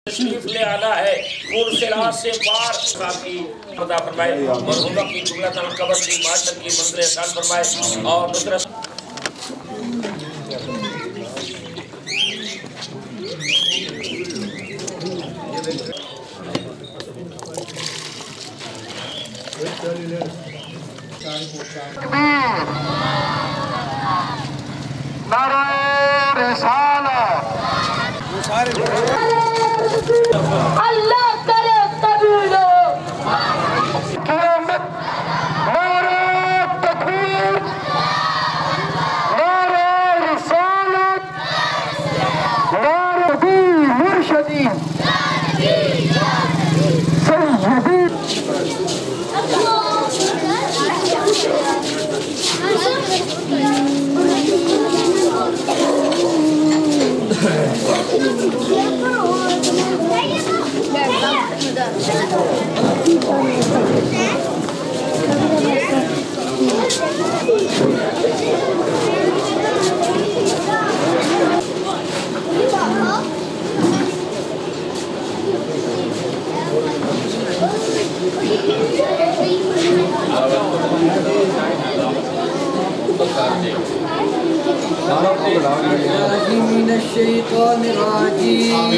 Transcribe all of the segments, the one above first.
تشریف لے آنا ہے مرسلات سے پار ساتھی خدا فرمائے مرحومہ کی جملہ قبر کی معاشر کی منزل احسان فرمائے اور نصرت نعرہ رسالت اللہ کرے قبول قیامت نعرہ تکبیر نعرہ رسالت نعرہ مرشدی سیدی من الشیطان الرجیم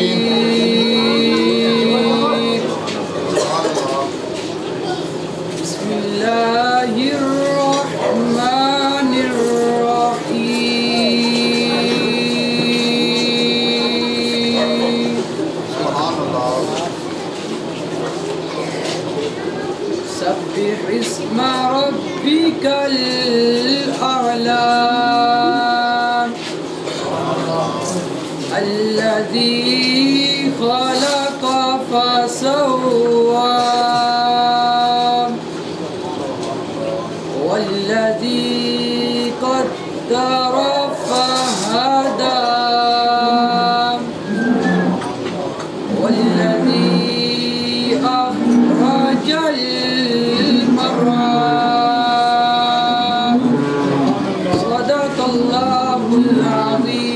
بسم اللہ الرحمن الرحیم سبح اسم ربک الاعلی الذي خلق فسوى والذي قدر فهدى والذي أخرج المرعى صدق الله العظيم.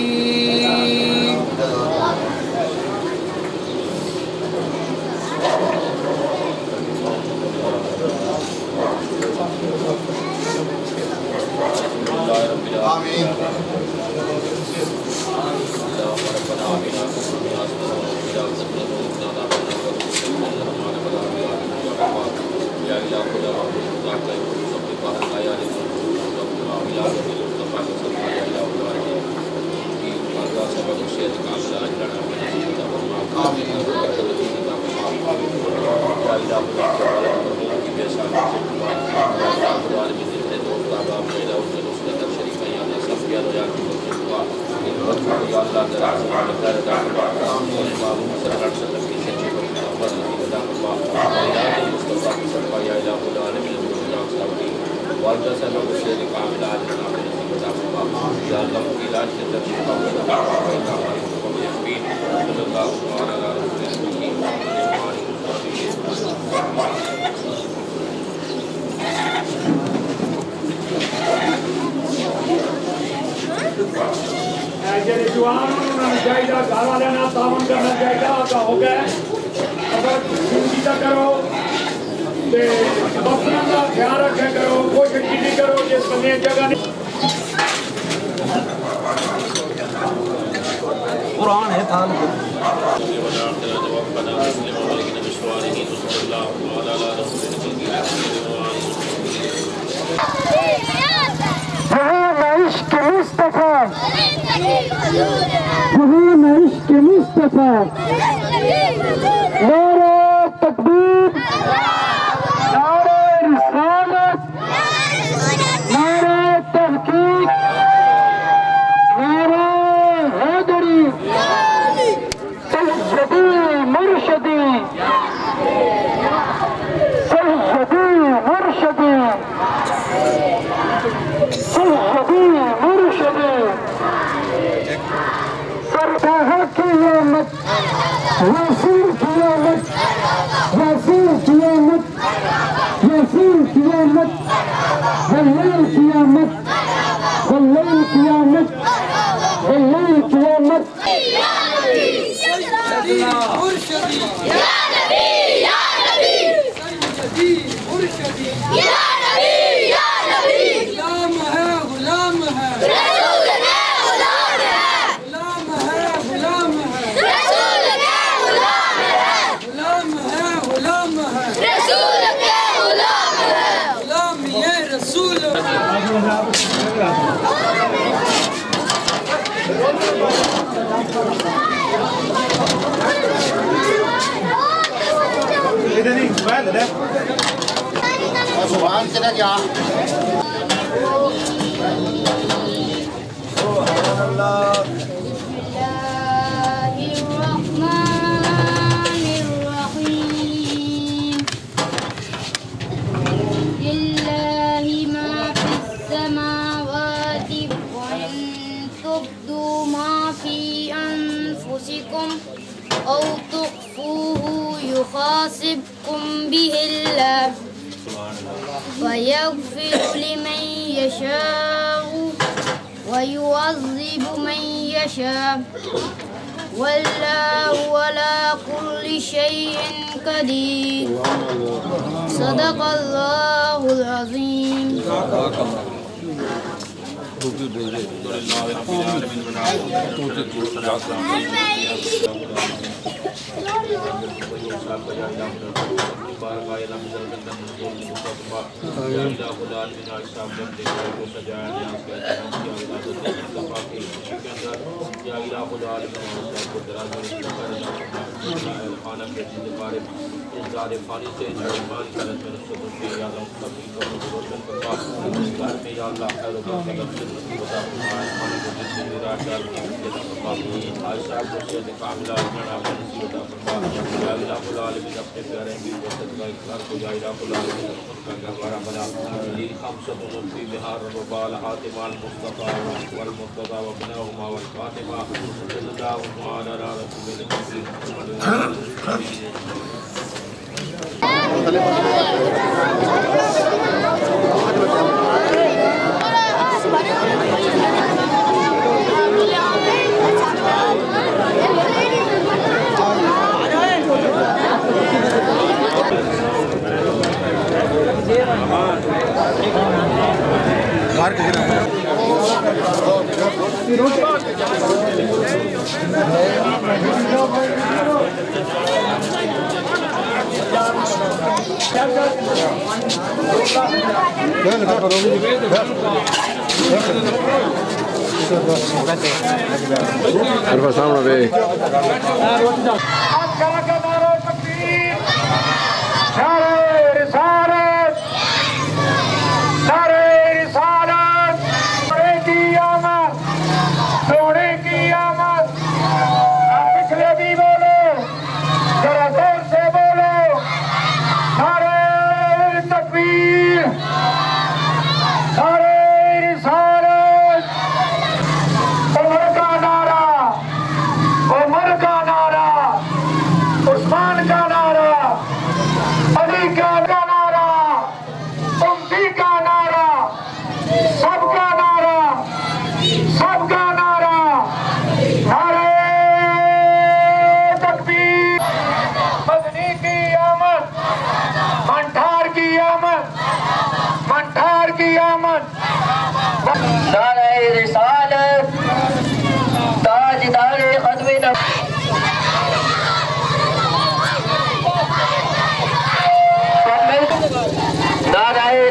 آمین. چاہیے گھر والے تعاون کرنا چاہیے ہو گیا اگر سیدھا کرو بچوں کا خیال رکھا کرو کوئی چیز کرو جس بندے جگہ نہیں قرآن ہے تھا عشق مصطفیٰ عشق مصطفیٰ نعرہ تکبیر نعرہ رسالت نعرہ تحقیق نعرہ حیدری سیدی مرشدی سیدی مرشدی سیدی مرشدی سرکار قیامت یسیر قیامت یسیر قیامت یسیر قیامت واللیل قیامت واللیل قیامت واللیل قیامت مرشدی یا نبی یا نبی سیدی مرشدی یا نبی یا نبی غلام ہے غلام ہے رسول کے غلام ہے غلام ہے غلام ہے رسول کے غلام ہے غلام ہے غلام ہے رسول کے غلام ہے غلام یہ رسول سبحان چلا جا لله ما في السماوات وإن تبدوا ما في أنفسكم أو تخفوه يحاسبكم به الله فيغفر لمن يشاء ويعذب من يشاء والله على كل شيء قدير صدق الله العظيم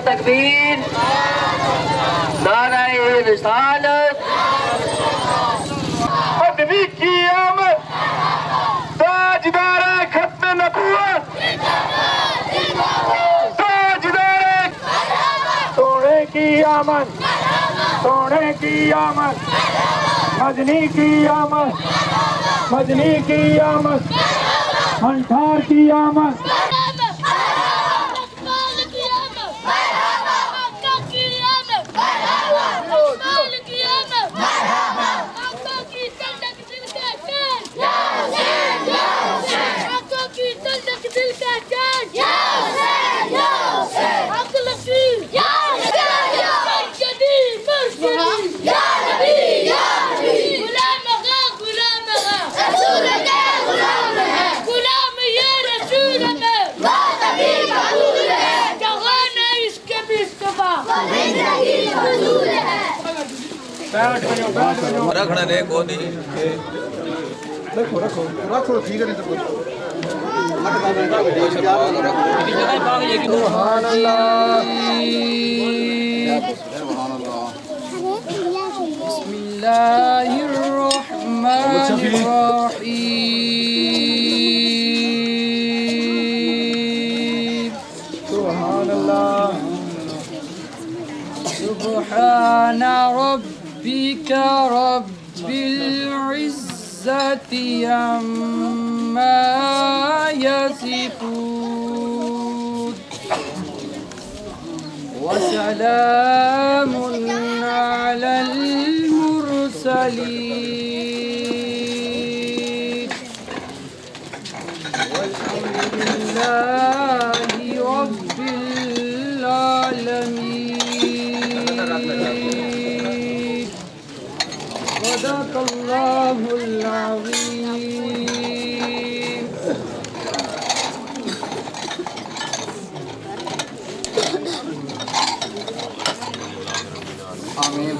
تکبیر، نعرہ رسالت، مدنی کی آمد، تاجدار ختم نبوت، تاجدار سونے کی آمد، سونے کی آمد، مدنی کی آمد، مدنی کی آمد، منٹھار کی آمد، غلام رکھنا دے کو نہیں رکھو ٹھیک ہے نہیں تو سبحان اللہ بسم اللہ الرحمن الرحیم سبحان اللہ سبحان ربك رب العزة عما يصفون وسلام على المرسلين والحمد لله رب العالمين صدق الله العظيم آمین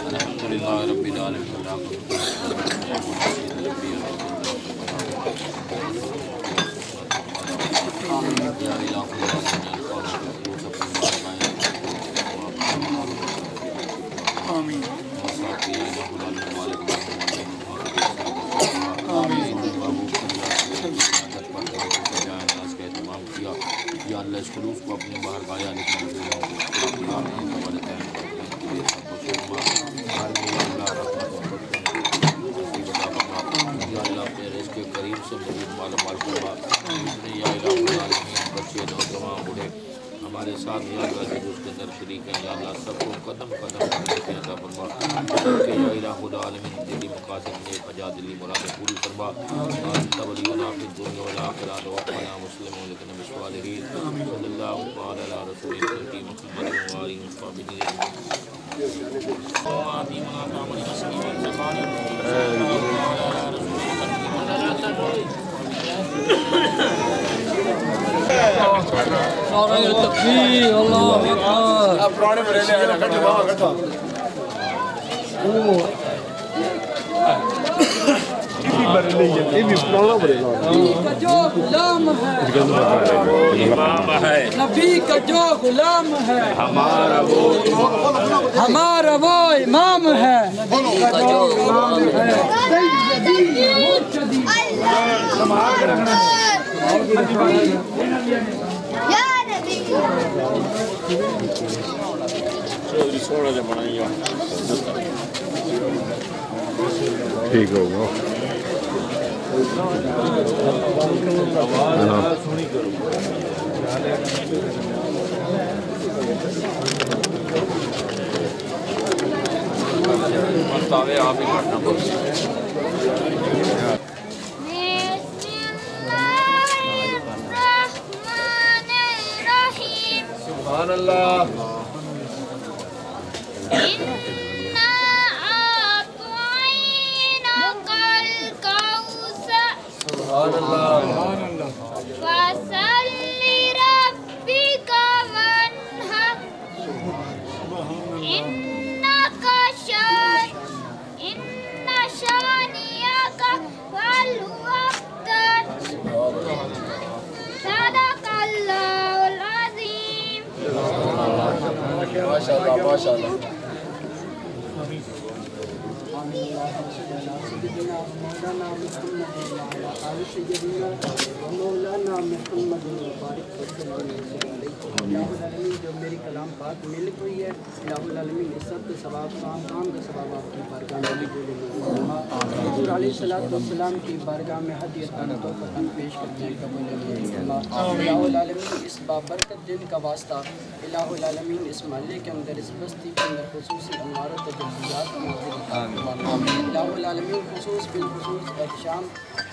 الحمدللہ رب العالمین یا اللہ اس خلوص کو اپنے باہر بایا لکھنے سے یا اللہ اپنے رزق کریم سے مزید مال مال فرما یا الہ العالمین بچے نوجوان بوڑھے ہمارے ساتھ یا اللہ جو اس کے اندر شریک ہیں یا اللہ سب کو قدم قدم کے عطا فرما کہ یا الہ العالمین دلی مقاصد نیک حاجات دلی مرادیں پوری فرما انت ولینا فی الدنیا والآخرہ توفنا مسلمون لکن بالصالحین صلی اللہ تعالی علی رسول کریم محمد و آلہ وصحبہ نعرہ تکبیر اللہ اکبر پرانے بریلے ہیں کٹھا کٹھا یہ بھی پرانا بریلا کا جو غلام ہے امام ہے نبی کا جو غلام ہے ہمارا وہ امام ہے نبی کا جو غلام ہے ٹھیک ہوگا آپ ہی کرنا پڑتا سبحان اللہ سبحان اللہ فصل لربك وانحر إن شانئك هو الأبتر صدق الله العظيم ماشاء اللہ ماشاء اللہ مولانا محمد مبارک العالمین جو میری کلام پاک ملک ہوئی ہے الہ العالمین اس سب کے ثواب کام کا ثواب آپ کی بارگاہ میں حضور علیہ السلام کی بارگاہ میں ہدیت تحفہ پیش کرتے ہیں قبول الہ العالمین اس بابرکت دن کا واسطہ الہ العالمین اس محلے کے اندر اس بستی کے اندر خصوصی عمارت و جذبیات الہ العالمین خصوص بالخصوص احتشام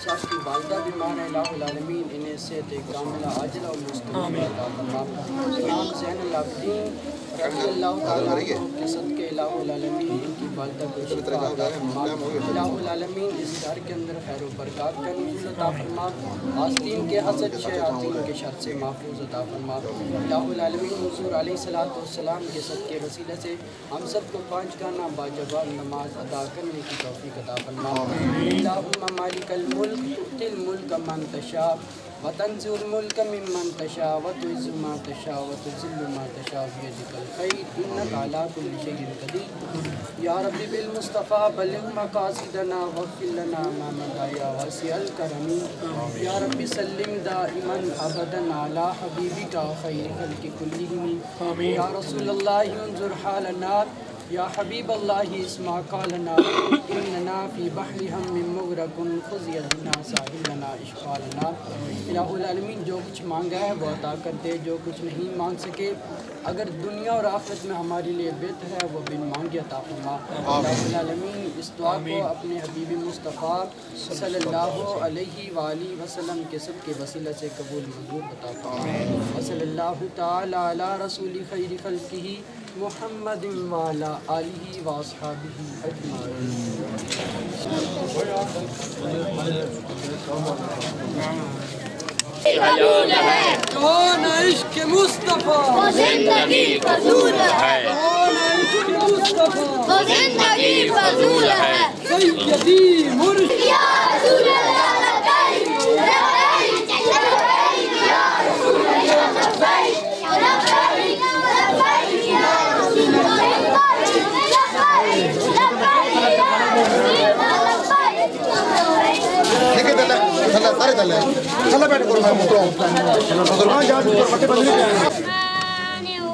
صاحب کی والدہ بیمار ہے الہ العالمین انہیں صحت کاملہ عاجلہ و مستقبل عطا فرما امام زین العابدین رضی اللہ تعالیٰ عنہ کے صدقے الہ العالمین ان کی والدہ کو شفا عطا فرما الہ العالمین اس گھر کے اندر خیر و برکات کا نزول عطا فرما آستین کے حسد شیاطین کے شر سے محفوظ عطا فرما الہ العالمین حضور علیہ السلام کے صدقے وسیلہ سے ہم سب کو 5 گانا باجواب نماز ادا کرنے کی توفیق عطا فرما اللہم مالک الملک تؤتی الملک من تشاء وتنزع الملک ممن تشاء وتعز من تشاء وتذل من تشاء بیدک الخیر انک علی کل شیء قدیر یا رب بالمصطفیٰ بلغ مقاصدنا واغفر لنا ما مضى یا واسع الکرم یا رب سلم دائما ابدا علی حبیبک خیر خلق کلہم یا رسول اللہ انظر حالنا یا حبیب اللہ اسمع قالنا اننا فی بحر ہم مغرق خذ یدنا ساحلنا اشفالنا الہ العالمین جو کچھ مانگا ہے وہ عطا کر دے جو کچھ نہیں مانگ سکے اگر دنیا اور آخرت میں ہمارے لیے بہتر ہے وہ بن مانگے عطا فرما الہ العالمین اس دعا کو اپنے حبیب مصطفیٰ صلی اللہ علیہ وآلہ وسلم کے سب کے وسیلہ سے قبول منظور عطا فرما وصلی اللہ تعالی علی رسول خیر خلقہ محمد وعلی آلہ واصحابہ اجمعین کون عشق مصطفیٰ وہ زندگی فضول ہے کون عشق مصطفیٰ وہ زندگی فضول ہے سیدی مرشد یا رسول اللہ لبیک لبیک لبیک یا رسول اللہ لبیک لبیک لبیک یا رسول اللہ لبیک لبیک یا رسول اللہ ٹھیک ہے چلا سارے چلے چلا بیٹھ کر میں مسلمان جا پٹے بدلے الرحمن الرحیم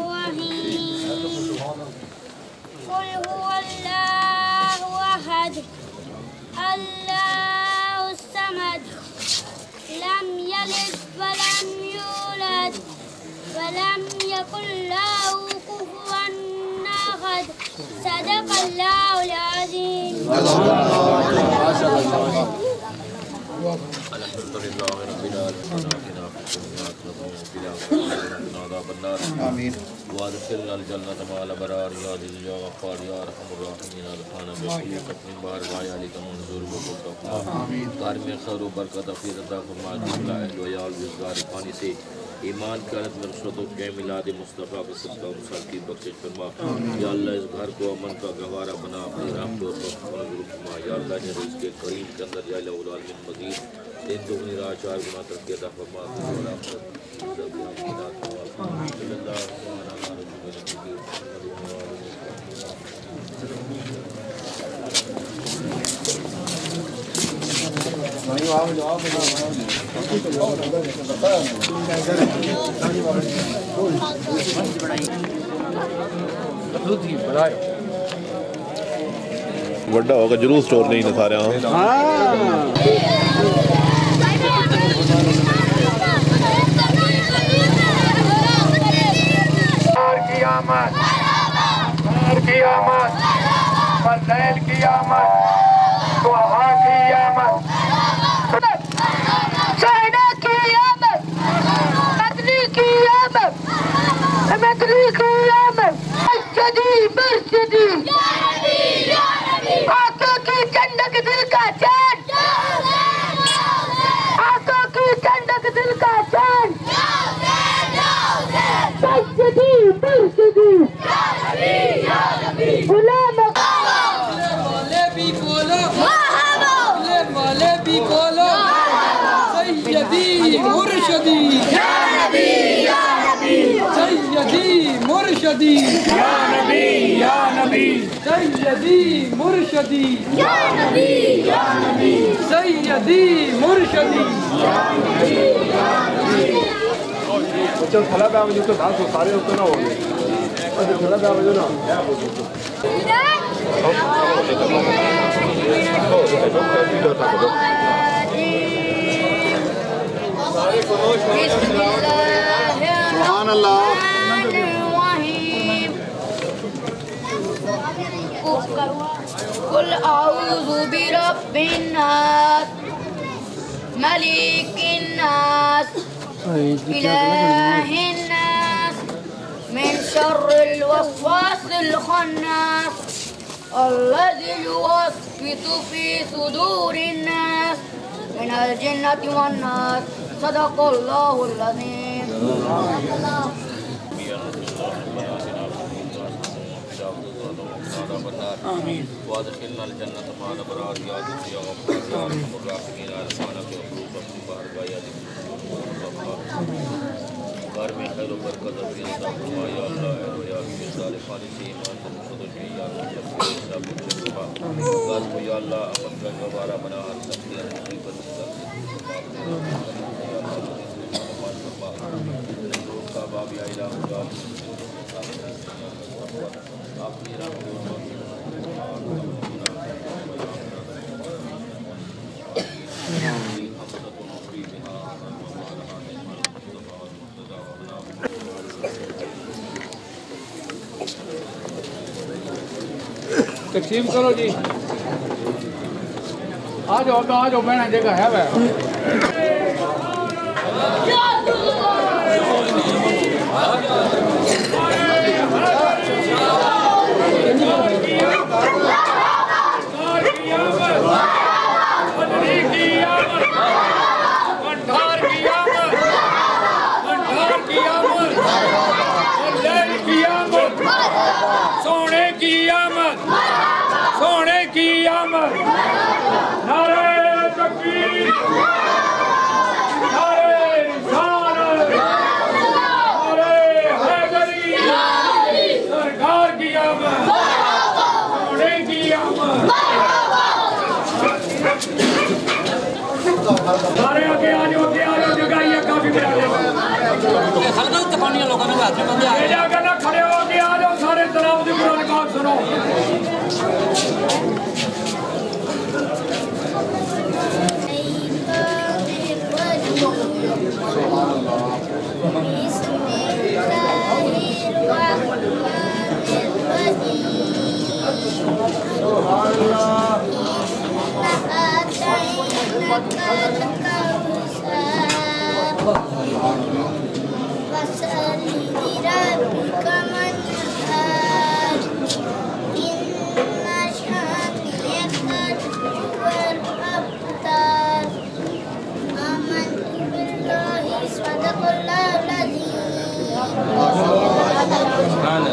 قل هو اللہ احد اللہ الصمد لم یلد ولم یولد ولم یکن له کفوا احد صدق اللہ العظیم الحمدللہ رب العالمین آمین وادخلنا الجنة مع الابرار یا عزیز یا غفار یا ارحم الراحمین الخانہ بخلوق اپنی بارگاہ علی کا منظور بکل کار میں خیر و برکت افید عطا فرما جملہ اہل و یال روزگار پانی سے ایمان کرت میں رسولت و کہ میلاد مصطفیٰ کے صدقہ مسال کی بخشش فرما یا اللہ اس گھر کو امن کا گوارا بنا اپنی رحمت و منظور فرما یا اللہ نے رزق کے قریب کے اندر یا الہ العالمین مزید دن دگنی راہ 4 گنا ترقی عطا فرما ਵੱਡਾ ਹੋਗਾ ਜਰੂਰ ਸਟੋਰ ਨਹੀਂ ਨੇ ਸਾਰਿਆਂ کی آمد کی آمد فضیل کی آمد توحا کی آمد چائنا کی آمد مدنی کی آمد مدنی کی آمد مرشدی مرشدی آنکھوں کی ٹھنڈک دل کا چین آنکھوں کی ٹھنڈک دل کا چین مرشدی مرشدی غلام والے بھی بولو والے بھی بولو سیدی مرشدی سیدی مرشدی سیدی مرشدی سیدی مرشدی بچوں تھلا پہ آوے جو تو دھان سو سارے اتنا نہ ہو گئے تھلا پہ آوے جو نا سبحان اللہ قل اعوذ برب الناس ملك الناس إله الناس من شر الوسواس الخناس الذي يوسوس في صدور الناس من الجنة والناس صدق الله العظيم. آمين. وادخلنا الجنة مع الأبرار يا عزيز يا غفار يا أرحم الراحمين يا رحمانك يا قلوب اپنی بارگاہ یا گھر میں خیر و برکت عطا فرما یا اللہ اے رو یا حبیب صالحان سے ایمان سے مصدق یا اللہ سب کے سب شفا گھر کو یا اللہ امن کا گوارا بنا ہر سب کے مصیبت سے کا باب یا الہ اللہ اپنی رحمت تقسیم کرو جی آ جاؤ بہنا جگہ ہے وہ سونے کی آمد سونے کی آمد نعرہ تکبیر نعرہ رسالت نعرہ حیدری سرکار کی آمد سونے کی آمد سارے آگے آ جاؤ جگائیے کافی بڑا کرنا کھڑے ہو کے آ جاؤ سارے طرح سے قرآن پاک سنو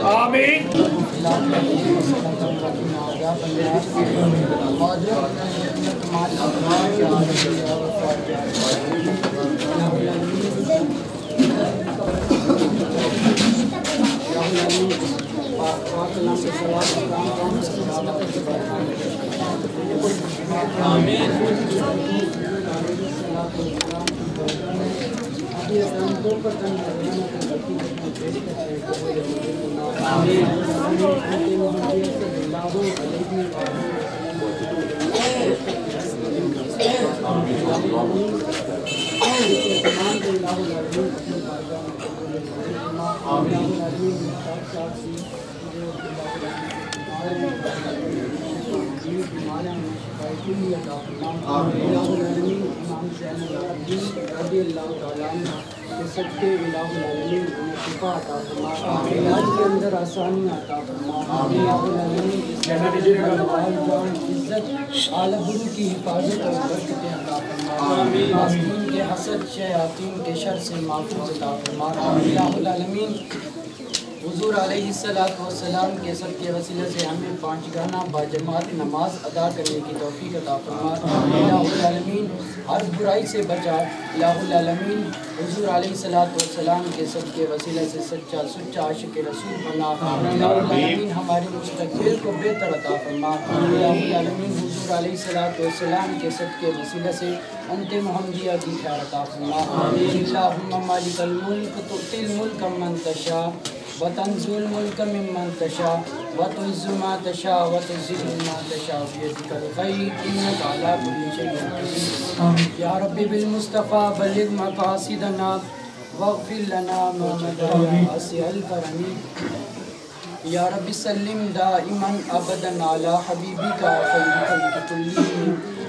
آمین سب کے الہ العالمین انہیں شفا عطا فرما علاج کے اندر آسانی عطا فرما الہ العالمین عزت اعلی گرو کی حفاظت اور برکتیں عطا فرما معصومین کے حسد شیاطین کے شر سے محفوظ عطا فرما الہ العالمین حضور علیہ السلام کے سب کے وسیلے سے ہمیں 5 گانا باجماعت نماز ادا کرنے کی توفیق عطا فرما الہ العالمین ہر برائی سے بچا الہ العالمین حضور علیہ السلام کے سب کے وسیلے سے سچا عاشق رسول بنا الہ العالمین ہمارے مستقبل کو بہتر عطا فرما الہ العالمین حضور علیہ السلام کے سب کے وسیلے سے انت محمدیہ کی خیر عطا فرما اللہم مالک الملک تؤتی الملک من تشاء وتنزل الملك ممن تشاء وتعز ما تشاء وتذل ما تشاء بيدك الخير انك على كل شيء قدير يا ربي بالمصطفى بلغ مقاصدنا واغفر لنا ما مضى يا واسع الكرم يا رب سلم دائما ابدا على حبيبك خير خلق كلهم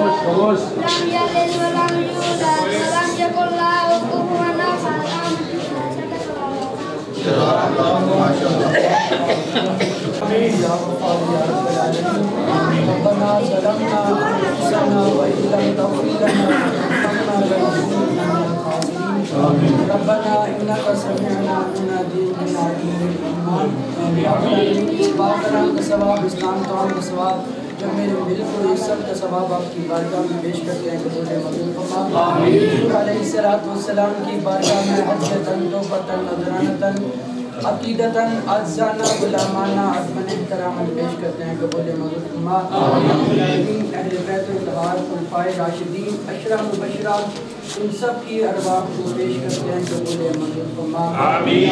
لم يلد ولم يولد ولم يكن له كفوا أحد. ربنا ظلمنا أنفسنا وإن لم تغفر لنا وترحمنا لنكونن من الخاسرين. ربنا إنك سمعنا مناديا ينادي للإيمان. اس بات کا ثواب اسلام قوم کا ثواب جو میرے مل کو اس سب کا ثواب آپ کی بارگاہ میں پیش کرتے ہیں قبول منظور فرما. حضور علیہ الصلوۃ والسلام کی بارگاہ میں حجتاً توبتاً نذرانتاً عقیدتاً عجزانہ غلامانہ عظماً احتراماً پیش کرتے ہیں قبول منظور فرما. اہل بیت الطہار خلفائے راشدین عشرہ مبشرات ان سب کی ارواح کو پیش کرتے ہیں قبول منظور فرما. آمین.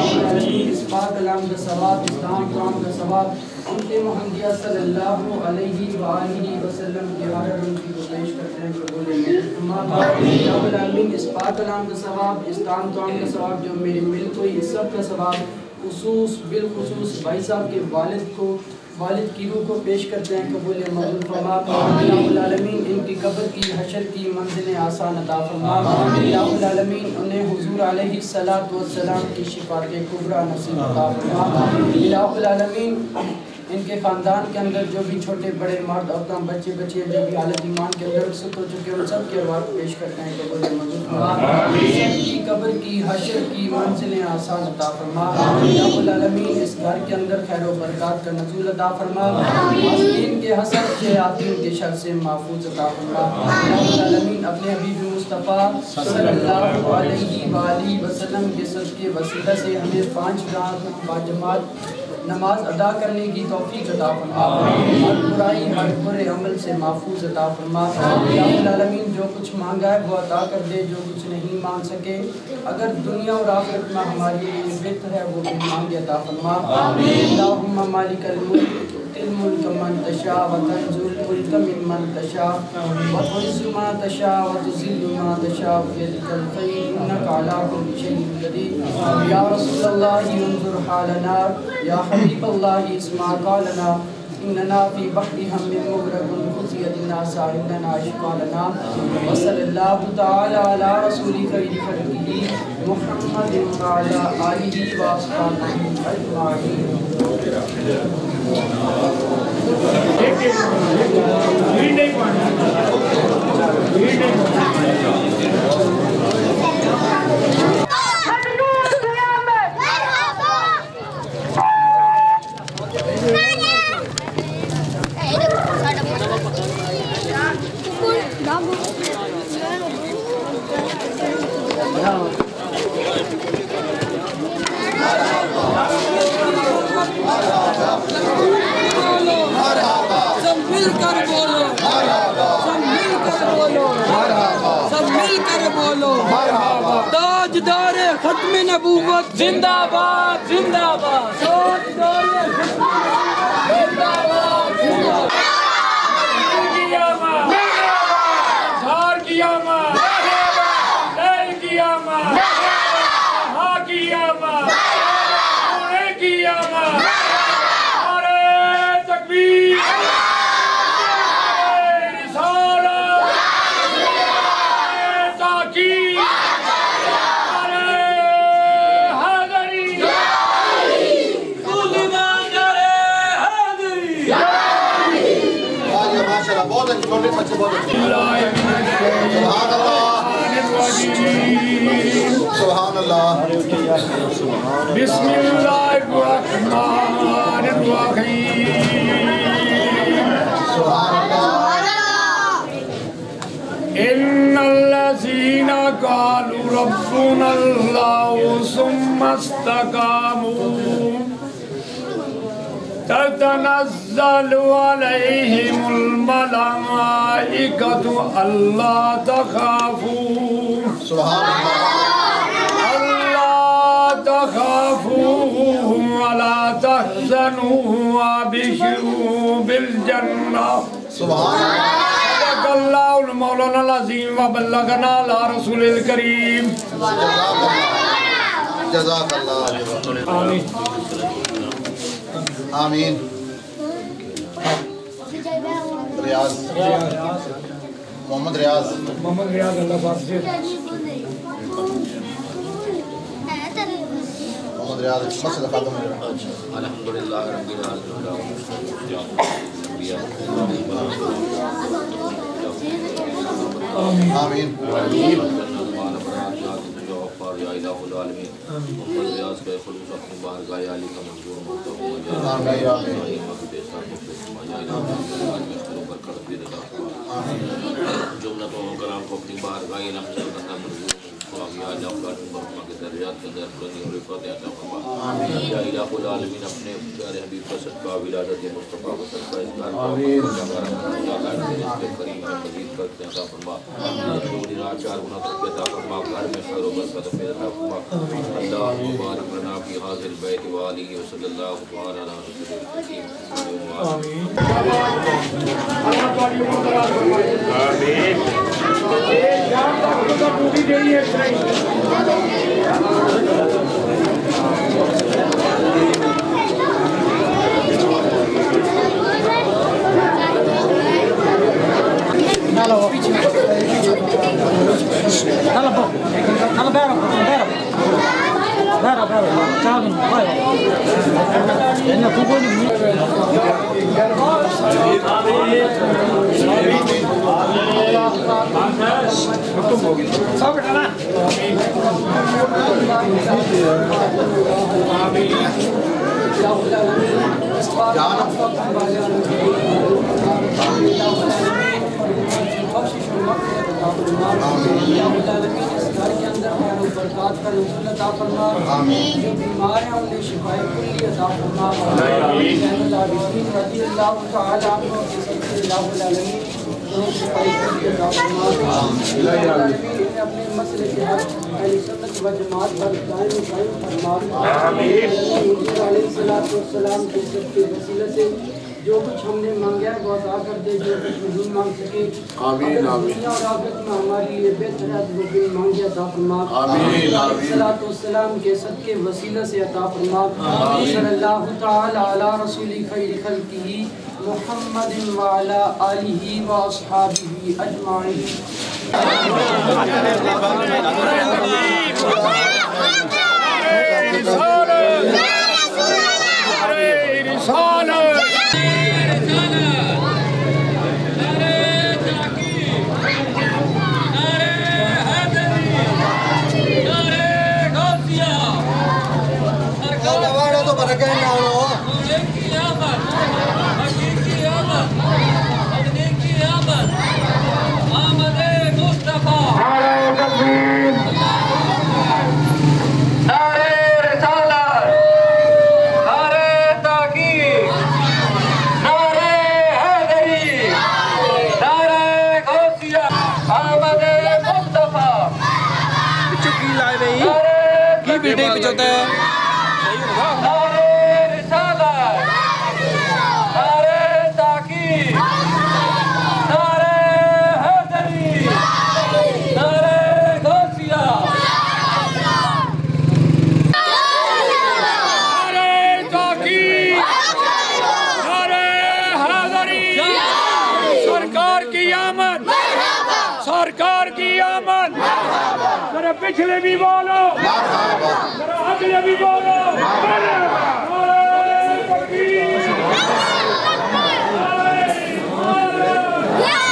اس پاک کلام کا ثواب اسلام قوم کا ثواب ان کے محمدیہ صلی اللہ علیہ وآلہ وسلم کی ہر رنگی کو پیش کرتے ہیں قبول منظور فرما. آمین. اس پاک کلام کا ثواب اسلام قوم کا ثواب جو میرے مل کو یہ سب کا ثواب بالخصوص بھائی صاحب کے والد کی روح کو پیش کرتے ہیں قبول منظور فرما. الہ العالمین ان کی قبر کی حشر کی منزل آسان عطا فرما. الہ العالمین انہیں حضور علیہ الصلوۃ والسلام کی شفاعت کبریٰ نصیب عطا فرما. الہ العالمین ان کے خاندان کے اندر جو بھی چھوٹے بڑے مرد عورتیں بچے بچیاں جو بھی حالت ایمان کے اندر رخصت ہو چکے ان سب کے ارواح پیش کرتے ہیں قبول منظور فرما. سب کی قبر کی حشر کی منزلیں آسان عطا فرما. الہ العالمین اس گھر کے اندر خیر و برکات کا نزول عطا فرما. حاسدین کے حسد شیاطین کے شر سے محفوظ عطا فرما. الہ العالمین اپنے حبیب مصطفیٰ صلی اللہ علیہ وآلہ وسلم کے صدقے وسیلہ سے ہمیں 5 رات باجماعت نماز ادا کرنے کی توفیق عطا فرما. ہر برائی ہر برے عمل سے محفوظ عطا فرما. یا العالمین جو کچھ مانگا ہے وہ عطا کر دے، جو کچھ نہیں مانگ سکے اگر دنیا اور آخرت میں ہماری لیے بہتر ہے وہ بھی مانگے عطا فرما. اللہم مالک الملک تؤتی الملک من تشاء وتنزع الملک ممن تشاء وتعز من تشاء وتذل من تشاء بيدك الخير انك على كل شيء قدير. یا رسول اللہ انظر حالنا یا حبیب اللہ اسمع قالنا اننا فی بحر ہم مغرق خزیتنا ساحلنا اشقالنا. وصلی اللہ تعالی علی رسول خیر خلقہ محمد وعلی آلہ واصحابہ اجمعین. تاجدار ختم نبوت زندہ باد زندہ باد. تاجدار ختم نبوت زندہ باد زندہ باد. دھار کی آمد، لیل کی آمد، ہا کی آمد، سونے کی آمد. نعرے تکبیر، نعرے رسالت، نعرے تحقیق، نعرے حیدری. تو زندہ کرے بہت اچھے چھوٹے بچے بہت اچھے سبحان اللہ سبحان اللہ بسم اللہ الرحمن الرحیم سبحان اللہ ان الذین قالوا ربنا اللہ ثم استقاموا تتنزل عليهم الملائكة ألا تخافوا ألا تخافوا ولا تحزنوا وابشروا بالجنة صدق الله المولانا العظيم وبلغنا على رسول الكريم جزاک اللہ آمین آمین ریاض محمد ریاض اللہ پاک سے محمد ریاض مسجد خاتم الحمدللہ رب العالمین آمین یا الہ العالمین محمد ریاض کا خلوص اپنی بارگاہ عالی کا منظور ہوتا ہوں آمین یا الہ العالمین برکت بھی رضا جملتوں کلام کو اپنی بارگاہ لمحہ کرنا منظور یا الہ العالمین برکمہ کے درجات کے در بلندی اور رفعت عطا فرما یا الہ العالمین اپنے پیارے حبیب کا صدقہ ولادت مصطفیٰ کو صدقہ اذکار کو یا اللہ کے کریم میں مزید کرتے عطا فرما پوری رات 4 گنا تک عطا فرما گھر میں خیر و برکت عطا فرما اللہ مبارک لنا فی هذا البیت وآلہ وصلی اللہ تعالی علی رسول الکریم آمین جو بیمار ہیں انہیں شفاء کلی عطا فرما رضی اللہ تعالی عنہ کے صدقے اللہ العالمین انہیں شفاء کلی عطا فرما انہیں اپنے مسئلے کے حق اہل سنت و جماعت پر قائم فرما حضور علیہ السلام کے صدقے وسیلہ سے جو کچھ ہم نے مانگا ہے وہ عطا کر دے جو کچھ حضور مانگ سکے آمین دنیا اور آخرت میں ہماری لیے بہتر ہے وہ بھی مانگے عطا فرما آمین السلام کے صدقے وسیلہ سے عطا فرما صلی اللہ تعالی علی رسول خیر خلقہ محمد وعلی آلہ واصحابہ اجمعین پچھلے بھی بولو اگلے بھی بولو Yeah!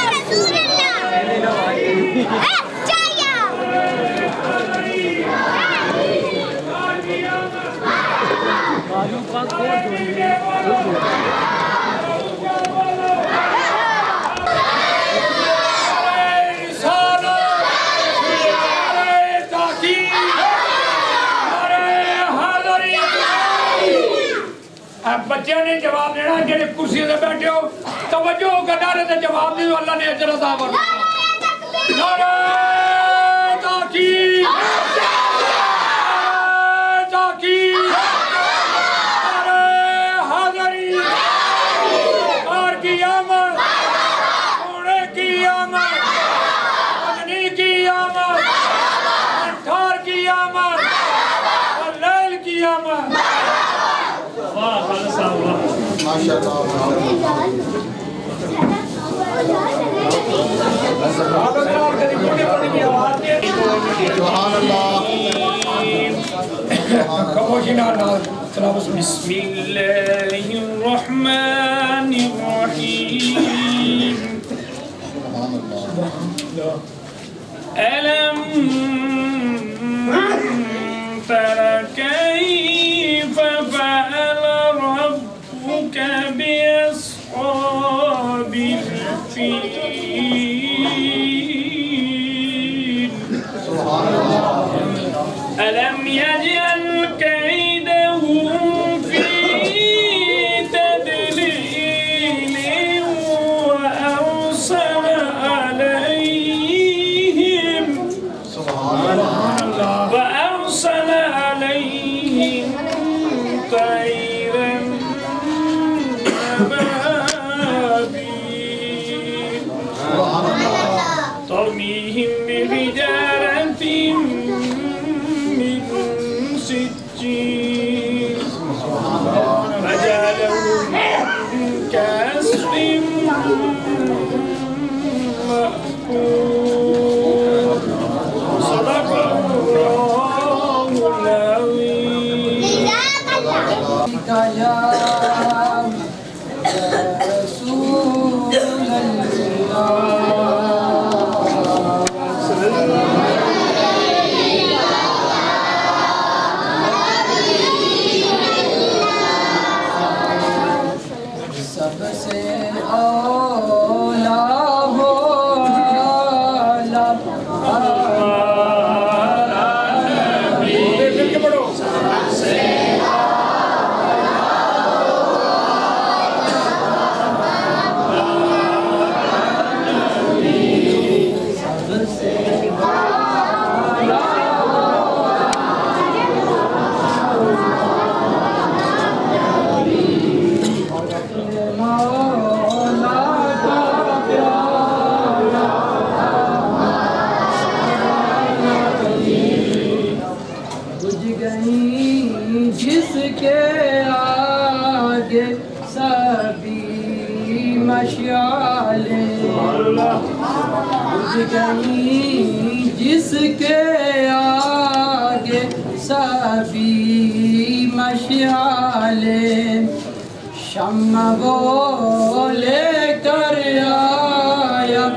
بچیاں نے جواب دینا جڑے کرسی تے بیٹھے ہو توجہ ہو کے نعرے تے جواب دیو اللہ نے اجر عطا فرمائے نعرہ تحقیق بسم الله الرحمن الرحيم ألم تر كيف فعل ربك بأصحاب الفيل ألم يجعل كيدهم في تدليل وأرسل عليهم طيرا أبابيل ترميهم بحجارة من سجيل فجعلهم كعصف مأكول صدق الله العظيم يا رسول سب سے اولا ہو جس کے آگے سبھی مشعلیں بجھ گئیں جس کے آگے سبھی مشعلیں شمع وہ لے کر آیا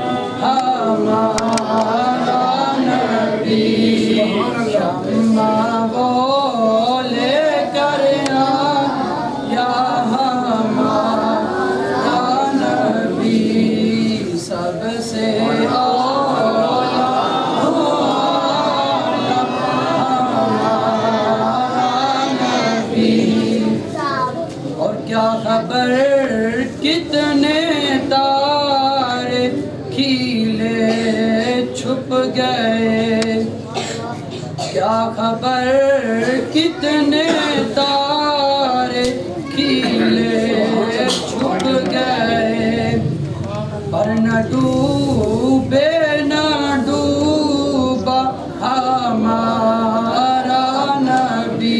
ہمارا نبی شمع وہ خبر کتنے تارے کھیلے چھپ گئے کیا خبر کتنے تارے کھیلے چھپ گئے پر نہ ڈوبے نہ ڈوبا ہمارا نبی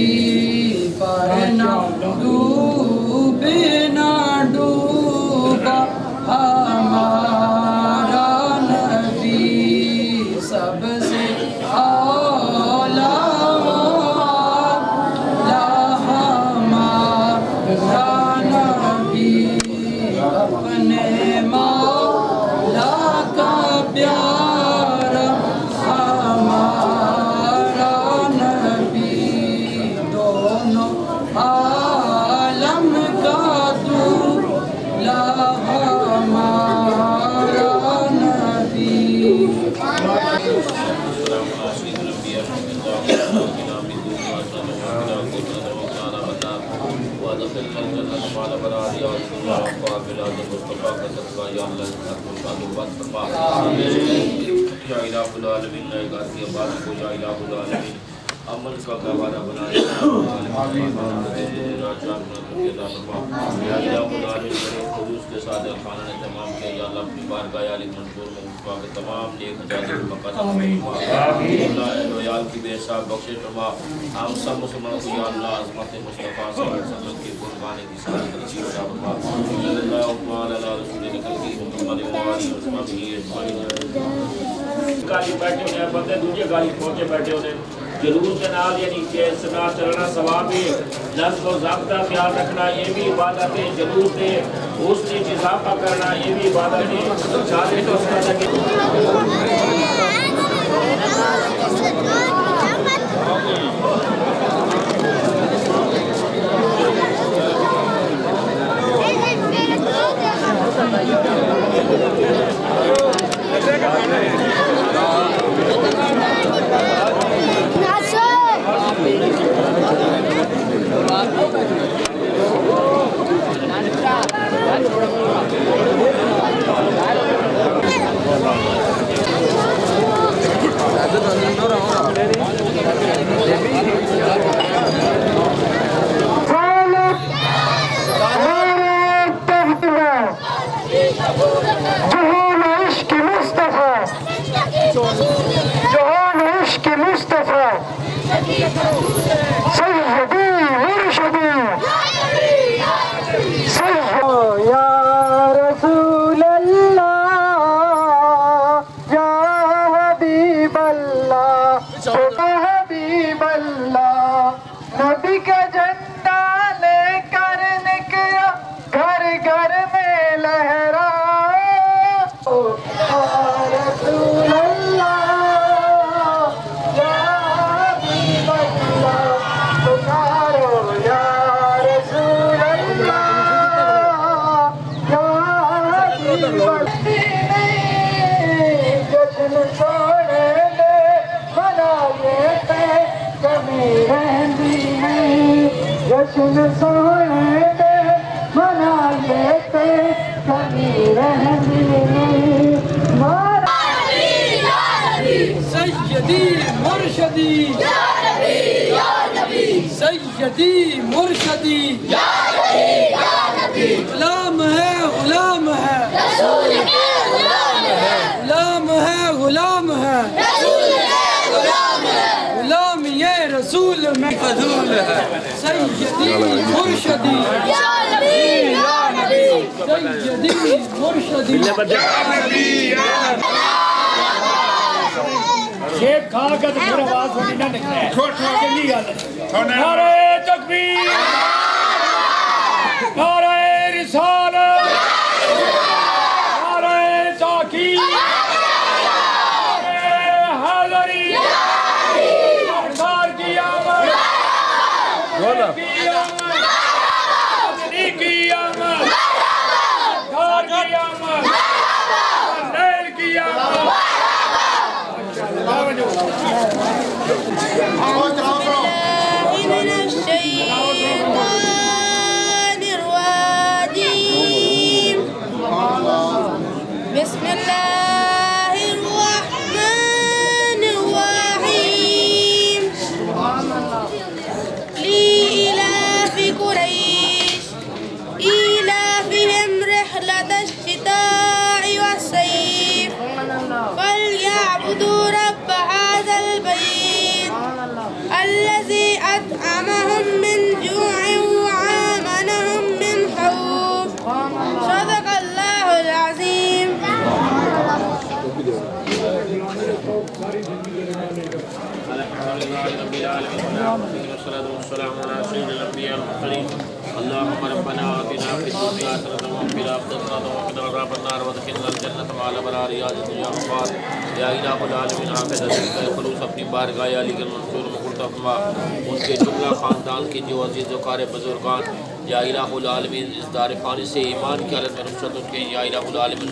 پر نہ ڈوبے نہ ڈوبا ہمارا نبی سب سے اولا ہمارا نبی اپنے مولا اللہ بلاد مصطفیٰ کا صدقہ یا اللہ تعالیٰ فرما یا الہ العالمین نئے گھر کے بعد کو یا الہ العالمین عمل کا گوارہ بنائے یا الہ العالمین خلوص کے ساتھ خانہ نے تمام کیا یا اللہ اپنی بارگاہ علی منصور مصطفیٰ کے تمام نیک حجات مقدم اللہ ویال کی بے حساب بخشش فرما ہم سب مسلمانوں کو یا اللہ عظمت مصطفیٰ صلی اللہ علیہ وسلم کی قربانی کی ساتھ نصیب عطا فرما صلی اللہ علیہ رسول نکل کی محمد وعلی گاڑی بیٹھے ہونے ہیں بندے دوجہ گاڑی پہنچے بیٹھے ہونے جلوس کے نال یعنی کہ سنا چلنا ثواب ہے نظم و ضابطہ خیال رکھنا یہ بھی عبادت ہے جلوس ہے حسن اضافہ کرنا یہ بھی عبادت ہے چاہتے تو سنا کہ سیدی مرشدی غلام ہے غلام ہے غلام ہے غلام ہے غلام یہ رسول میں فضول ہے سیدی مرشدی سیدی مرشدی شیخ کھا کا تو پھر آواز ہوئی نہ نکلے چلی گا نعرہ تکبیر نعرہ رسالت نعرہ تحقیق نعرہ حیدری سرکار کی آمد کی آمد اپنی کی آمد سرکار کی آمد نیل کی آمد بسم الله الرحمن الرحيم لإلاف قريش إلافهم رحلة الشتاء والصيف فليعبدوا رب هذا البيت الذي أطعمهم من جوع وآمنهم من خوف صدق الله العظيم. اللهم ربنا آتنا في الدنيا حسنة وفي الآخرة حسنة وقنا عذاب النار وادخلنا الجنة مع الأبرار يا ذا الغفار یا الہ العالمین حافظ عزیز خلوص اپنی بارگاہ علی گل منصور مقرطہ فرما ان کے جملہ خاندان کے جو عزیز وقار بزرگان یا الہ العالمین اس دار فانی سے ایمان کی حالت میں نصرت ان کے یا الہ العالمین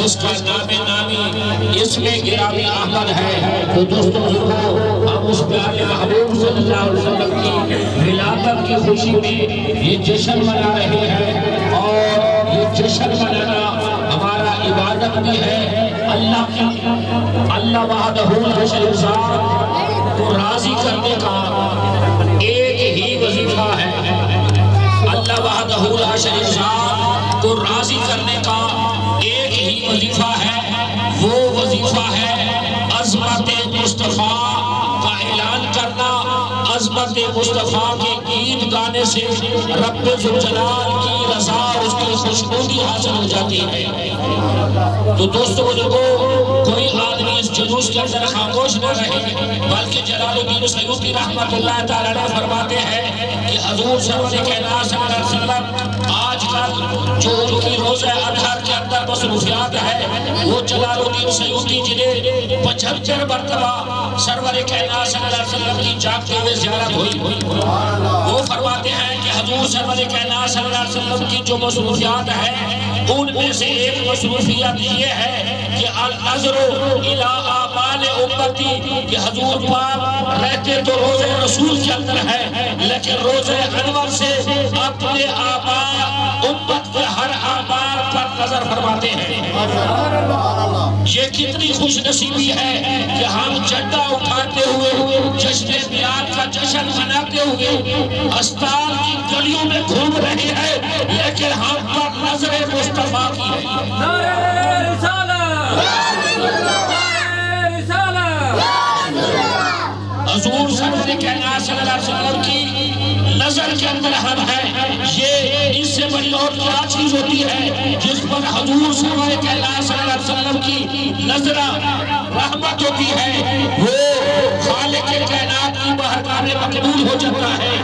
جس کا نام نامی اس میں گرامی احمد ہے، تو دوستوں ہم اس پیارے محبوب صلی اللہ علیہ وسلم کی ولادت کی خوشی میں یہ جشن منا رہے ہیں، اور یہ جشن منانا ہمارا عبادت بھی ہے۔ اللہ وحدہ لا شریک کو راضی کرنے کا ایک ہی وظیفہ ہے، اللہ وحدہ لا شریک کو راضی کرنے کا ایک ہی وظیفہ ہے، وہ وظیفہ ہے عظمت مصطفیٰ کا اعلان کرنا۔ عظمت مصطفیٰ کے گیت گانے سے رب ذوالجلال کی رضا اور اس کی خوشنودی حاصل ہو جاتی ہے۔ تو دوستو بزرگوں، کوئی آدمی اس جلوس کے اندر خاموش نہ رہے، بلکہ جلال الدین سیوطی رحمت اللہ تعالیٰ نے فرماتے ہیں کہ حضور سرور کائنات صلی اللہ علیہ وسلم آج کل جو ان کی روزہ اضحیٰ کے اندر مصروفیات ہے، وہ جلال الدین سیوطی جنہیں 75 مرتبہ سرور کائنات صلی اللہ علیہ وسلم کی جاگتے ہوئے زیارت ہوئی، وہ فرماتے ہیں کہ حضور سرور کائنات صلی اللہ علیہ وسلم کی جو مصروفیات ہیں، ان میں سے ایک مصروفیت یہ ہے کہ النظر الی اعمال امتی، کہ حضور پاک رہتے تو روزہ رسول کے اندر ہے، لیکن روزہ انور سے اپنے اعمال امت کے ہر اعمال پر نظر فرماتے ہیں۔ یہ کتنی خوش نصیبی ہے کہ ہم جھنڈا اٹھاتے ہوئے جشن میلاد کا جشن مناتے ہوئے استال کی گلیوں میں گھوم رہے ہیں، لیکن ہم پر نظر مصطفیٰ کی ہے۔ نعرہ رسالت، نعرہ رسالت۔ حضور سرور کائنات صلی اللہ علیہ وسلم کی نظر کے اندر ہم ہیں، یہ اس سے بڑی اور کیا چیز ہوتی ہے جس پر حضور سرور کائنات صلی اللہ علیہ وسلم کی نظر رحمت ہوتی ہے، وہ خالق کائنات کی بارگاہ میں مقبول ہو جاتا ہے۔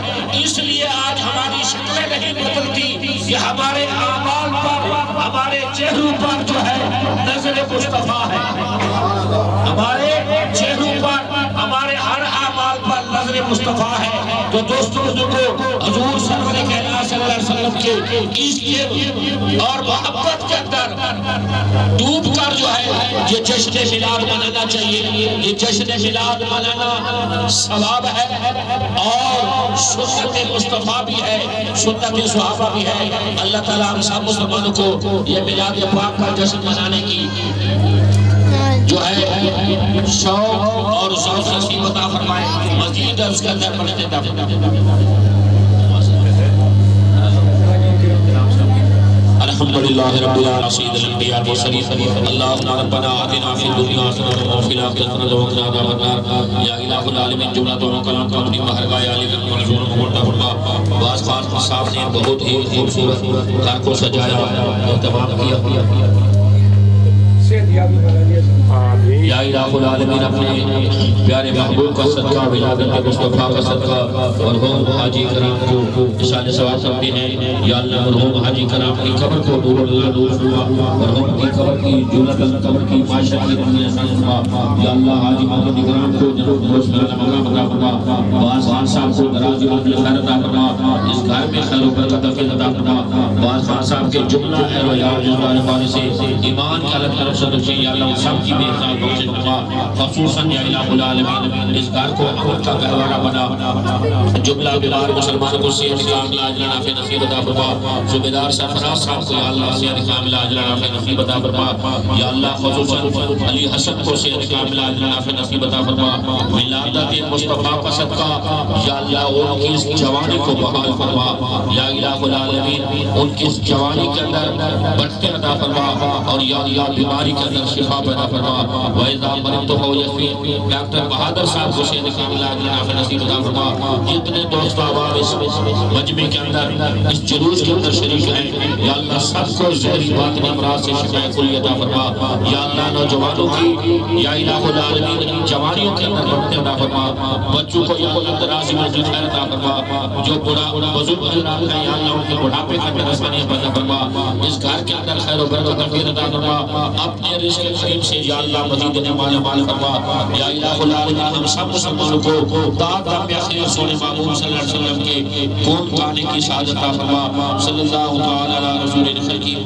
اس لیے آج ہماری شکلیں نہیں بدلتی کہ ہمارے اعمال پر، ہمارے چہروں پر جو ہے نظر مصطفیٰ ہے، ہمارے چہروں پر، ہمارے ہر اعمال پر نظر مصطفیٰ ہے۔ تو دوستوں کو حضور سرور کائنات صلی اللہ علیہ وسلم کے عشق اور محبت کے اندر ڈوب کر جو ہے یہ جشن میلاد منانا چاہیے۔ یہ جشن میلاد منانا ثواب ہے اور سنت مصطفیٰ بھی ہے، سنت صحابہ بھی ہے۔ اللہ تعالیٰ ہم سب مسلمانوں کو یہ میلاد پاک کا جشن منانے کی جو ہے شوق اور ذوق نصیب عطا فرمائے۔ مزید اس کے اندر پڑھتے الحمدللہ رب العالمین سید الانبیاء والمرسلین اللہم ربنا آتنا فی الدنیا حسنۃ وفی الآخرۃ حسنۃ وقنا عذاب النار۔ یا الہ العالمین جملہ دونوں کلام کا اپنی بارگاہ عالی میں منظور مقبول فرما۔ بعض خان صاحب نے بہت ہی خوبصورت گھر کو سجایا، اہتمام کیا۔ یا الہ العالمین اپنے پیارے محبوب کا صدقہ، ولادت مصطفیٰ کا صدقہ مرحوم حاجی کرام کو اشارے ثواب سمجھتے ہیں۔ یا اللہ مرحوم حاجی کرام کی قبر کو نور نور فرما، مرحوم کی قبر کی جنت قبر کی معاشرت کی دنیا سے فرما۔ یا اللہ حاجی محمد کرام کو جنت دوست میں مقام عطا فرما۔ باز خان صاحب کو دراز عمر خیر عطا فرما، اس گھر میں خیر و برکت عطا فرما۔ باز خان صاحب کے جملہ خیر و یار جزبان پانے سے ایمان کا لطف رسد رکھے۔ یا اللہ سب کی بے خصوصاً یا الہ العالمین اس گھر کو امن کا گہوارہ بنا، جملہ بیمار مسلمانوں کو صحت کاملہ عاجلہ نافع نصیب عطا فرما۔ صوبیدار سرفراز صاحب کو یا اللہ صحت کاملہ عاجلہ نافع نصیب عطا فرما۔ یا اللہ خصوصاً علی حسن کو صحت کاملہ عاجلہ نافع نصیب عطا فرما۔ ولادت مصطفیٰ کا صدقہ یا اللہ ان کی اس جوانی کو بحال فرما۔ یا الہ العالمین ان کی اس جوانی کے اندر برکتیں عطا فرما، اور یا اللہ بیماری کے اندر شفا پیدا فرما۔ وَإِذَا مَرِضْتُ فَهُوَ يَشْفِينِ ڈاکٹر بہادر صاحب کو صحت کاملہ عاجلہ نافع نصیب عطا فرما۔ جتنے دوست احباب اس مجمع کے اندر اس جلوس کے اندر شریک ہیں، یا اللہ سب کو ظاہری باطنی امراض سے شفا کلی عطا فرما۔ یا اللہ نوجوانوں کی یا الہ العالمین جوانیوں کے اندر برکتیں عطا فرما، بچوں کو یا اللہ دراز عمر خیر عطا فرما، جو بزرگ حضرات ہیں یا اللہ ان کے بڑھاپے کا اندر آسانیاں پیدا فرما۔ اس گھر کے اندر خیر و برکت عطا فرما، اپنے رزق کریم سے یا اللہ مزید نعمت مال فرما۔ یا الہ العالمین ہم سب مسلمانوں کو داد خیر سونے محبوب صلی اللہ علیہ وسلم کے گون گانے کی سعادت عطا فرما۔ صلی اللہ تعالی علی رسول الکریم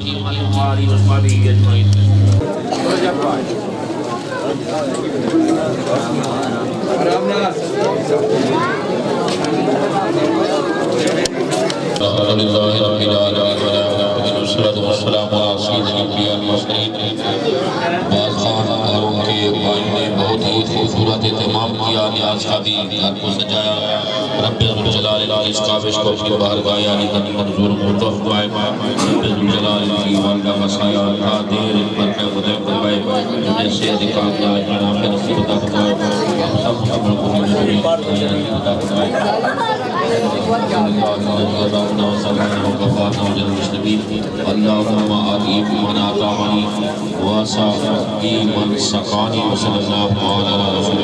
الحمدللہ رب العالمین والصلاۃ والسلام علی سیدنا الانبیاء والمرسلین. بعض خاندانوں کے بھائی نے بہت ہی خوبصورت اہتمام کیا، نیاز شادی گھر کو سجایا. رب ذوالجلال اس کاوش کو اپنی بارگاہ عالی تک منظور مطلق دعائے. رب ذوالجلال کی والدہ کا سایہ تھا دیر ان پر میں خدے فرمائے انہیں صحت کاملہ جناب کے نصیب عطا فرمائے. ہم سب مسلمانوں کو بھی عطا فرمائے. اللہم آتیب من آتامنی واسا من سقانی وصلی اللہ علیہ رسول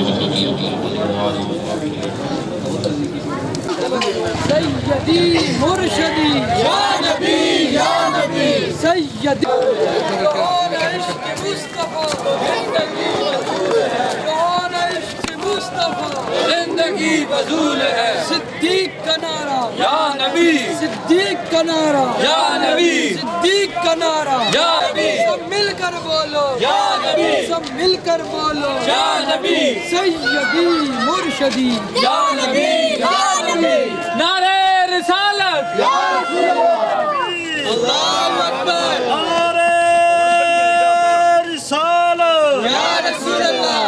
سیدی مرشدی یا نبی یا نبی سیدی قرآن عشق مصطفیٰ قرآن عشق مصطفیٰ زندگی فضول ہے. صدیق کا نعرہ یا نبی صدیق کا نعرہ یا نبی صدیق کا نعرہ یا نبی. سب مل کر بولو یا نبی سب مل کر بولو یا نبی. سیدی مرشدی یا نبی یا نبی. نعرہ رسالت یا رسول اللہ. اللہ اکبر. نعرہ رسالت یا رسول اللہ.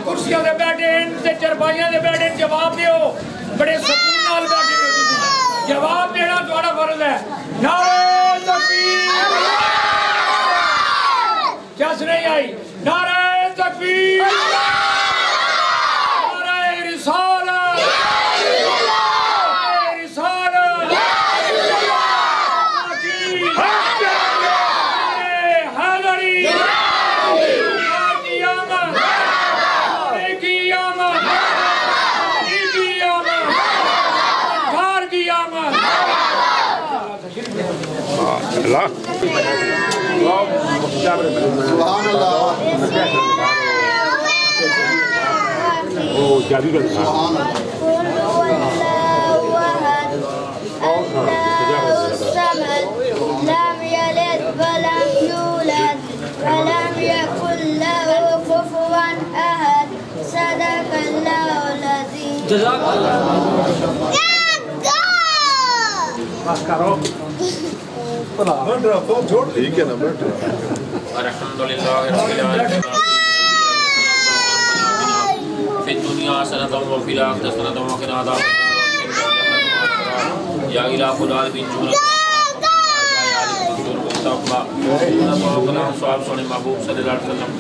کرسیاں دے بیٹھے تے چرپائیاں دے بیٹھے جواب دیو. بڑے سکون نال بیٹھے ہو. جواب دینا تھوڑا فرض ہے. نعرہ تکبیر. جس نہیں آئی. نعرہ تکبیر. نعرہ رسالت. نعرہ رسالت. سبحان اللہ. وہ جادو کا سبحان اللہ. لم يلد ولم يولد ولم يكن له كفوا أحد. صدق الله العظيم. جزاک اللہ. ٹھیک ہے نا بیٹا. الحمدللہ رب العالمین فی الدنیا حسنۃ وفی الآخرۃ حسنۃ وقنا عذاب النار. یا الہ العالمین محبوب صلی اللہ علیہ وسلم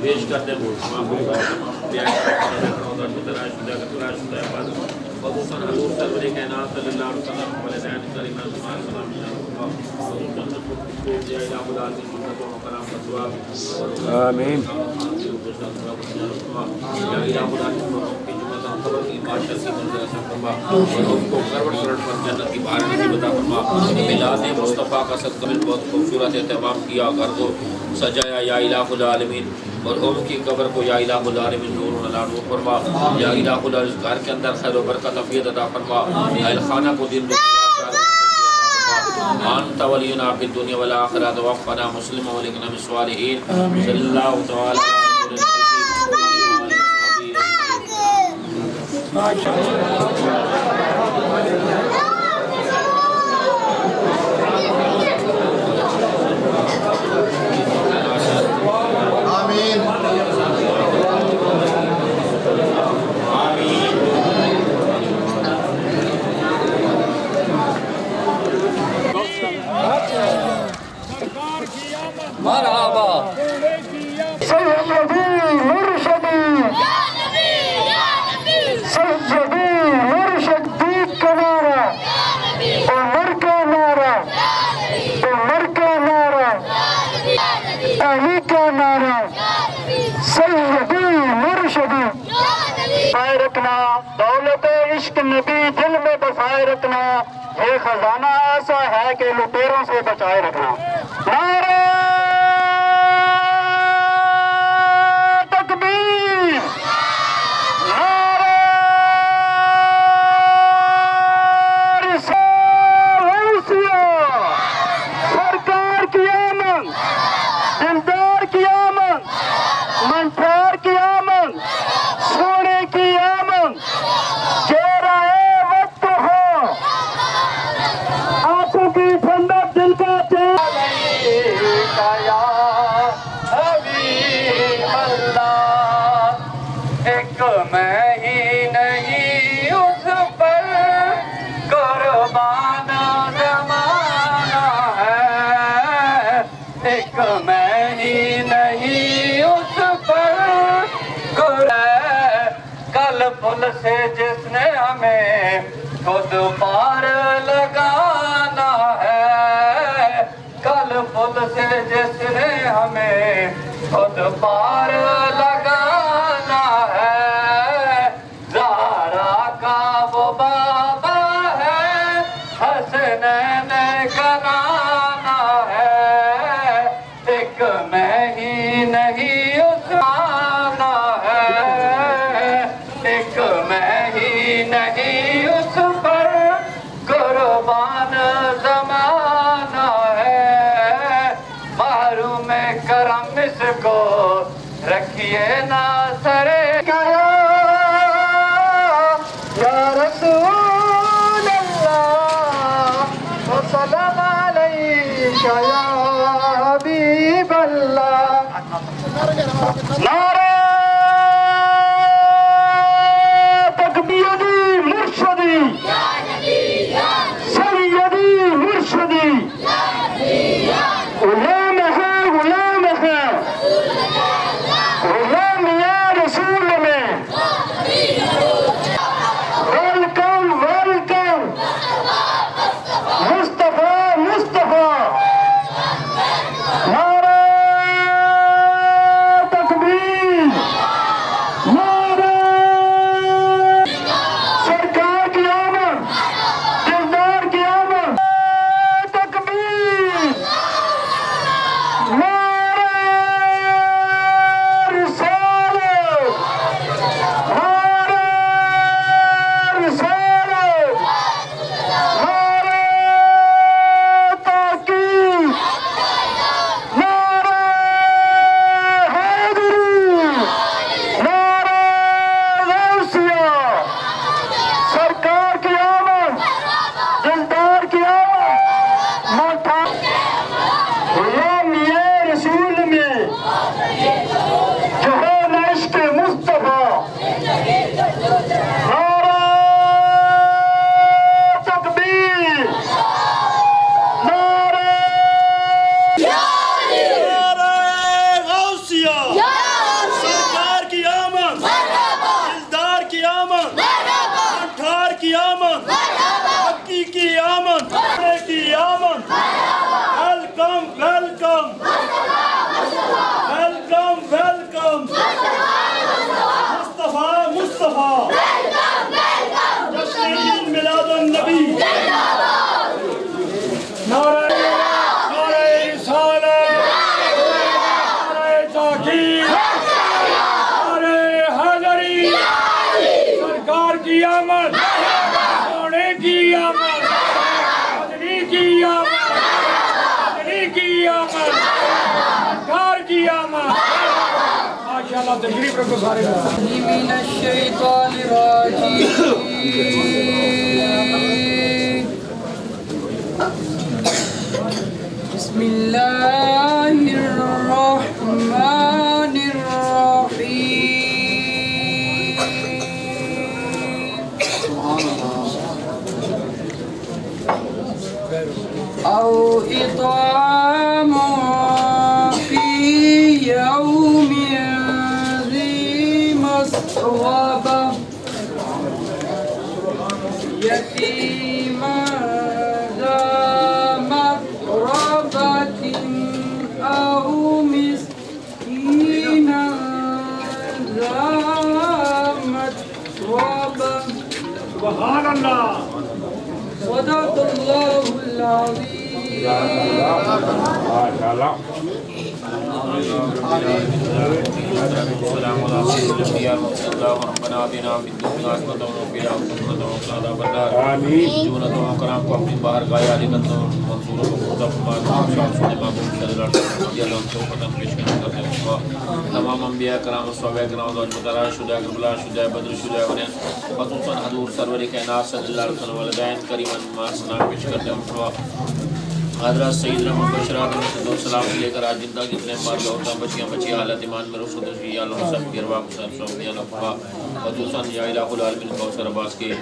پیش کرتے ہیں. خصوصاً حضور سرور کائنات صلی اللہ علیہ وسلم والدین کریمہ سلام آمین. میلاد مصطفیٰ کا صدقہ بہت خوبصورت اہتمام کیا. گھر کو سجایا یا الہ العالمین. مرحوم کی قبر کو یا الہ العالمین نور علی نور فرما. یا الہ العالمین گھر کے اندر خیر و برکت عافیت عطا فرما. اہل خانہ کو دل انت ولینا فی الدنیا والآخرہ توفنا مسلما والحقنا بالصالحین. صلی اللہ تعالی آمین. مرحبا. سیدی مرشدی سیدی مرشدی کا نعرہ عمر کا نعرہ عمر کا نعرہ علی کا نعرہ سیدی مرشدی بسائے رکھنا، دولت عشق نبی دل میں بسائے رکھنا، یہ خزانہ ایسا ہے کہ لٹیروں سے بچائے رکھنا۔ نعرہ تکبیر، نعرہ رسالت، سرکار کی آمد، دلدار کی آمد، منٹھار کی آمد، سونے کی آمد، چہرہ وقت ہو، آنکھوں کی ٹھنڈک دل کا ایک میں ہی نہیں اس پر قربان زمانہ ہے، ایک میں ہی نہیں اس پر کل پل سے جس نے ہمیں خود پار لگانا ہے، کل پل سے جس نے ہمیں خود پار لگانا ہے، زہرا کا وہ بابا ہے، حسنین کا نانا ہے، ایک میں ہی نہیں اس آنا ہے، ایک میں ہی نہیں اس پر قربان زمانہ ہے، محروم کرم اس کو رکھیے نا سرے گیا، یا رسول اللہ وسلم علیک یا حبیب اللہ۔ نعرہ تکبیر مرشدی، سیدی مرشدی، غلام ہے غلام ہے، غلام یا رسول میں، ویلکم ویلکم، مصطفیٰ مصطفیٰ، نعرہ تکبیر، نعرہ سرکار کی آمد، دلدار کی آمد، تکبیر، نعرہ رسالت، نعرہ رسالت، نعرہ تحقیق، نعرہ حیدری، نعرہ غوثیہ، سرکار کی آمد، دلدار کی آمد، موٹا غلام یہ رسول میں جو ہے نا عشق مصطفیٰ، نعرہ تکبیر، نعرہ غوثیہ، سرکار کی آمد، دلدار کی آمد، منٹھار کی آمد، مکی کی آمد، کی آمد، welcome welcome, welcome welcome, Mustafa Mustafa, جشن عید میلاد النبی، نعرہ نعرہ رسالت، نعرہ تحقیق، نعرہ حیدری، سرکار کی آمد، سونے کی آمد، مدنی کی آمد، مدنی کی آمد، سرکار کی آمد، ماشاءاللہ تشریف رکھو سارے من الشیطان الرجیم، بسم اللہ الرحمن الرحیم، او اطعام فی یوم ذی مسغبہ یتیما ذا مقربۃ سبحان اللہ صدق اللہ العظیم ماشاءاللہ تمام انبیاء کرام صحابہ کرام شہداء کربلا شہداء بدر شہداء حنین خصوصاً حضور سرور کائنات صلی اللہ علیہ وسلم والدین کریماً ماسنا پیش کرتے ہیں حضرت سیدنا مبشرات و سلام لے کر آج جن تک جتنے مار لوٹاں بچیاں بچی حالت ایمان میں رسول تشریح یا اللہ سب کی ارواح مسلم صحابہ یا اللہ خصوصاً یا الہ العالمین کوثر عباس کے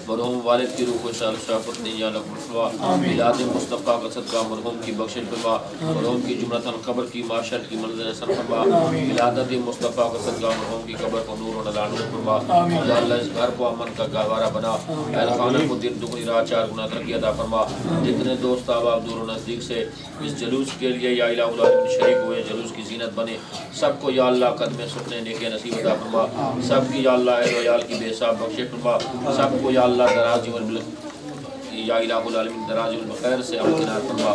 مرحوم والد کی روح کو شافت نے یا اللہ میلاد مصطفیٰ کا صدقہ مرحوم کی بخشش فرما مرحوم کی جملتاً قبر کی معاشر کی منزل حسن فرما میلادت مصطفیٰ کا صدقہ مرحوم کی قبر کو نور و نور فرما یا اللہ اس گھر کو امن کا گہوارہ بنا اہل خانہ کو دن دگنی رات چار گنا ترقی عطا فرما جتنے دوست احباب دور و نزدیک سے اس جلوس کے لیے یا الہ العالمین شریک ہوئے جلوس کی زینت بنے سب کو یا اللہ قدم سکنے نیکی نصیب عطا فرما سب کی یا اللہ اہل ویال کی بے حساب بخشش فرما سب کو یا اللہ دراز عمر یا الہ العالمین دراز عمر بخیر سے امکنار فرما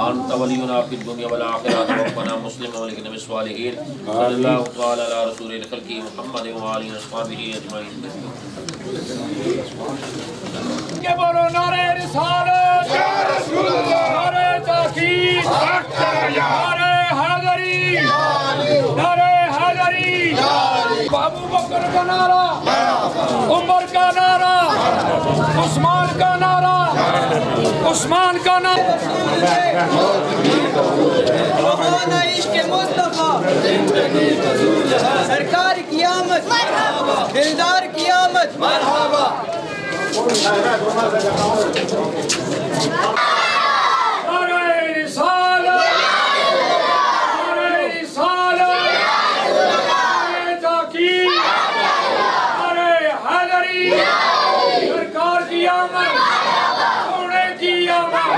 انت ولینا فی الدنیا والآخرہ توفنا مسلم والکن من الصالحین صلی اللہ تعالی علی رسول الخلق محمد و آلہ اصحابہ اجمعین کہ بولو نعرہ رسالت یا رسول اللہ نعرہ تحقیق نعرہ حیدری نعرہ حیدری ابو بکر کا نعرہ عمر کا نعرہ عثمان کا نعرہ عثمان کا نعرہ روحانہ عشق مصطفیٰ سرکار کی آمد دلدار کی آمد مرحبا نعرہ رسالت نعرہ رسالت نعرہ تحقیق نعرہ حیدری سرکار کی آمد سونے کی آمد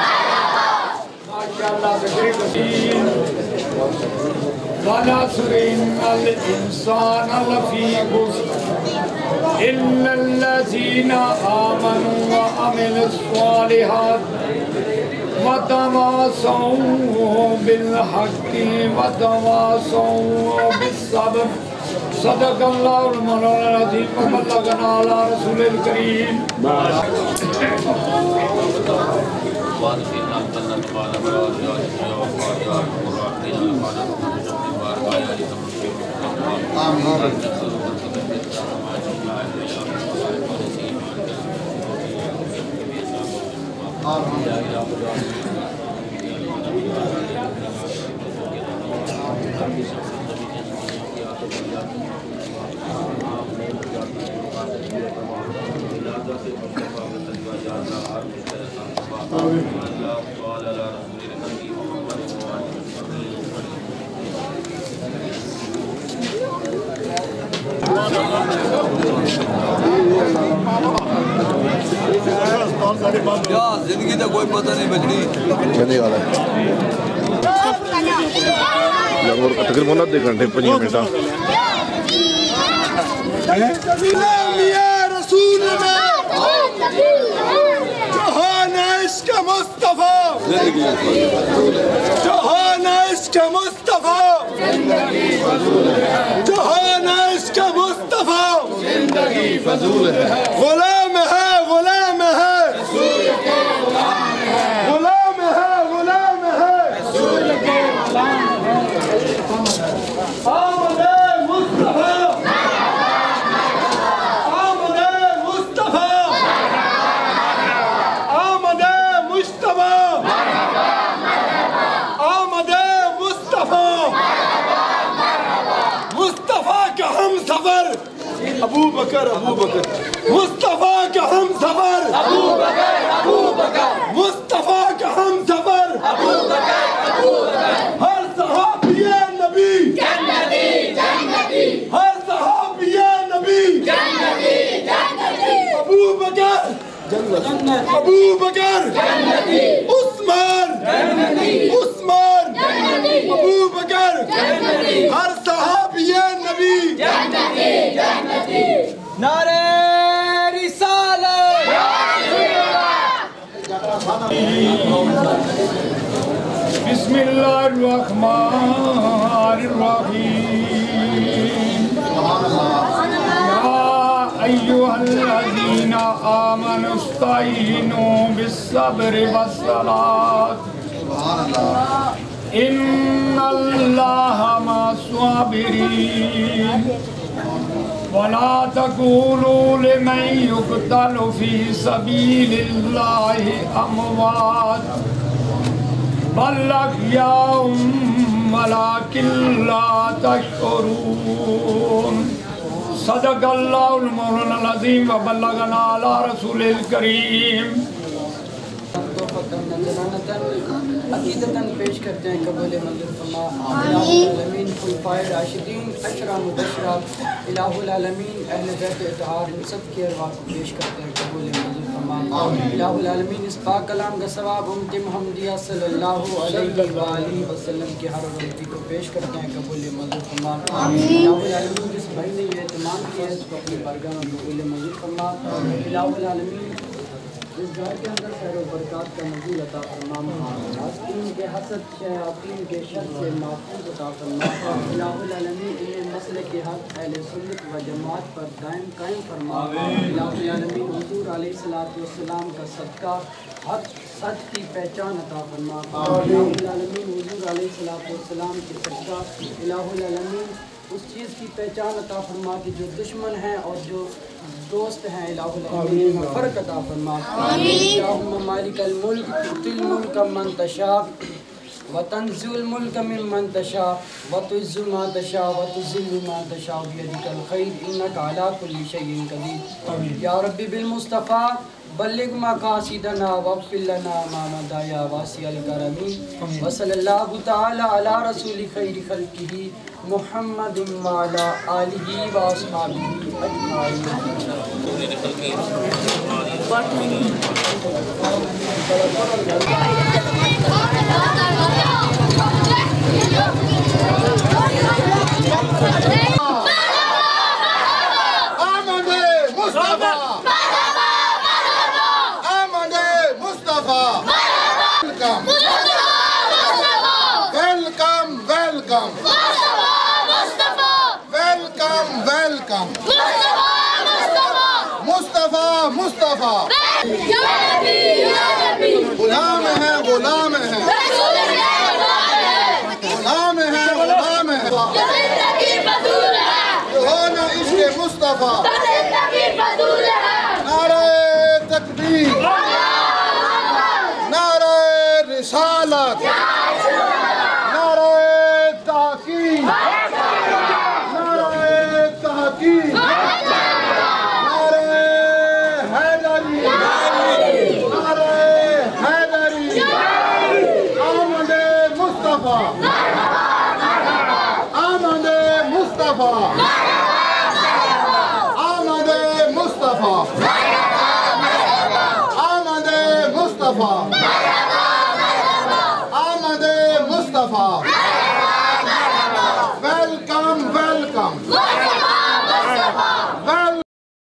ماشاءاللہ تشریف دین وَلَعَصْرِ إِنَّ الْإِنسَانَ لَفِي خُسْرٍ إِلَّا الَّذِينَ آمَنُوا وَعَمِلُوا الصَّالِحَاتِ وَتَوَاصَوْا بِالْحَقِّ وَتَوَاصَوْا بِالصَّبْرِ صدق اللہ المولانا العظیم وبلغنا علی رسول الکریم زندگی کا کوئی پتہ نہیں بچنی چلے والا اور تقریباً آدھے گھنٹے 5 منٹ رسول میں جہان عشق مصطفیٰ جہان عشق مصطفیٰ جہان عشق مصطفیٰ زندگی فضول ہے غلام ہے غلام ہے غلام ہے غلام ہے آمد مصطفیٰ آمد مصطفیٰ آمد مصطفیٰ آمد مصطفیٰ مصطفیٰ کا ہم سفر ابو بکر مصطفیٰ کا ہم سفر مصطفیٰ کا ہم سفر ہر صحابی نبی ہر صحابی نبی ابو بکر عثمان ابو بکر ہر صحابی نبی نعرہ رسالت اللہ الرحمن الرحیم یا ایہا الذین آمنوا استعینوا بالصبر والصلاۃ ان اللہ مع الصابرین ولا تقولوا لمن يقتل في سبيل الله أموات بل أحياء ولكن لا تشعرون صدق الله المولانا العظيم وبلغنا على رسوله الكريم عقیدتاً پیش کرتے ہیں قبول منظور فرما الہ العالمین خلفائے راشدین عشرہ مبشرہ الہ العالمین اہل بیت اطہار ان سب کی ارواح کو پیش کرتے ہیں قبول منظور فرما الہ العالمین اس پاک کلام کا ثواب امت محمدیہ صلی اللہ علیہ وآلہ وسلم کی ہر غلطی کو پیش کرتے ہیں قبول منظور فرما الہ العالمین جس بھائی نے یہ اہتمام کیا ہے اس کو اپنی بارگاہ میں قبول منظور فرما الہ العالمین اس گھر کے اندر خیر و برکات کا نزول عطا فرما آستین کے حسد شیاطین کے شر سے محفوظ عطا فرما الہ العالمین انہیں مسلک کے حق اہل سنت و جماعت پر دائم قائم فرما الہ العالمین حضور علیہ السلام کا صدقہ حق سچ کی پہچان عطا فرما الہ العالمین حضور علیہ السلام کی صدقہ الہ العالمین اس چیز کی پہچان عطا فرما کہ جو دشمن ہیں اور جو دوست ہیں الہ العالمین میں فرق عطا فرما اللہم مالک الملک تؤتی الملک من تشاء وتنزع الملک ممن تشاء وتعز من تشاء وتذل من تشاء بیدک الخیر انک علی کل شیء قدیر یا ربی بالمصطفیٰ بلغ مقاصدنا واغفر لنا ما مضى يا واسع الكرم وصلى الله تعالى على رسول خير خلقه محمد وعلى آله واصحابه اجمعین مصطفیٰ غلام ہے غلام ہے غلام ہے غلام ہے ہونا عشق مصطفیٰ نعرہ تکبیر نعرہ رسالت